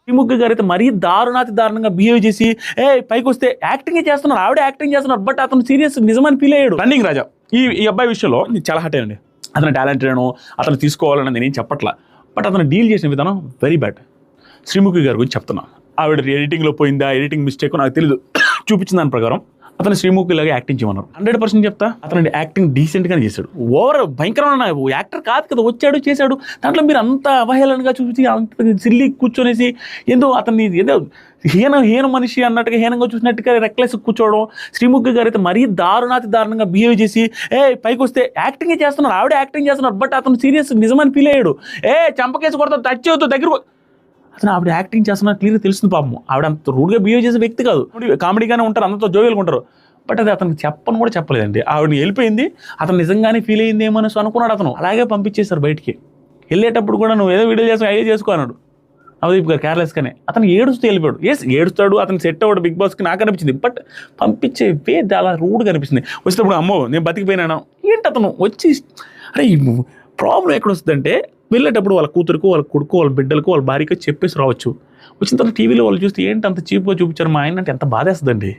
శ్రీముఖి గారు అయితే మరీ దారుణాతి దారుణంగా బిహేవ్ చేసి పైకి వస్తే యాక్టింగ్ చేస్తున్నారు, ఆవిడ యాక్టింగ్ చేస్తున్నారు, బట్ అతను సీరియస్ నిజమని ఫీల్ అయ్యాడు. రన్నింగ్ రాజా ఈ అబ్బాయి విషయంలో నేను చాలా హట్ అయ్యండి. అతను టాలెంటెడ్ అతను తీసుకోవాలని నేను ఏం చెప్పట్లా, బట్ అతను డీల్ చేసిన విధానం వెరీ బ్యాడ్. శ్రీముఖి గారి గురించి చెప్తున్నా. ఆవిడ ఎడిటింగ్లో పోయిందా, ఎడిటింగ్ మిస్టేక్ నాకు తెలియదు, చూపించిన దాని ప్రకారం అతను శ్రీముఖిలాగా యాక్టింగ్ చేయమన్నారు. 100% చెప్తా, అతను యాక్టింగ్ డీసెంట్గానే చేశాడు. ఓవర్ భయంకరమైన యాక్టర్ కాదు కదా, వచ్చాడు చేశాడు. దాంట్లో మీరు అంత అవహేళనగా చూపించి అంత సిల్లి కూర్చొనేసి ఏదో అతన్ని ఏదో హీన మనిషి అన్నట్టుగా హీనంగా చూసినట్టుగా రెక్లెస్ కూర్చోవడం. శ్రీముఖి గారు అయితే మరీ దారుణాతి దారుణంగా బిహేవ్ చేసి పైకి వస్తే యాక్టింగ్ చేస్తున్నారు, ఆవిడ యాక్టింగ్ చేస్తున్నారు, బట్ అతను సీరియస్ నిజమని ఫీల్ అయ్యాడు. చంపకేసి కొడతాడు, టచ్ అవుతావు దగ్గర. అతను ఆవిడ యాక్టింగ్ చేస్తున్నా క్లియర్గా తెలుస్తుంది. పాపం ఆవిడ అంత రూడ్గా బిహేవ్ చేసే వ్యక్తి కాదు, కామెడీగానే ఉంటారు, అందరితో జోవియల్గా ఉంటారు. బట్ అది అతనికి చెప్పని కూడా చెప్పలేదండి. ఆవిడని వెళ్ళిపోయింది, అతను నిజంగానే ఫీల్ అయింది ఏమనేసి అనుకున్నాడు. అతను అలాగే పంపించేశారు బయటికి. వెళ్ళేటప్పుడు కూడా నువ్వు ఏదో వీడియో చేసి అయ్యే చేసుకో అన్నాడు నవదీప్ గారు కేర్లెస్గానే. అతను ఏడుస్తూ వెళ్ళిపోయాడు. ఏడుస్తాడు, అతను సెట్ అవ్వడు బిగ్ బాస్కి నాకు అనిపించింది. బట్ పంపించే వే చాలా రూడ్గా అనిపిస్తుంది. వచ్చేటప్పుడు అమ్మో నేను బతికిపోయినాను ఏంటి అతను వచ్చి. అరే ప్రాబ్లం ఎక్కడ వస్తుందంటే, వెళ్ళేటప్పుడు వాళ్ళ కూతురుకు, వాళ్ళ కొడుకు, వాళ్ళ బిడ్డలకు, వాళ్ళ భార్యకు చెప్పేసి రావచ్చు. వచ్చిన తర్వాత టీవీలో వాళ్ళు చూస్తే ఏంటి అంత చీప్గా చూపించారు మా ఆయన అంటే ఎంత బాధేస్తుందండి.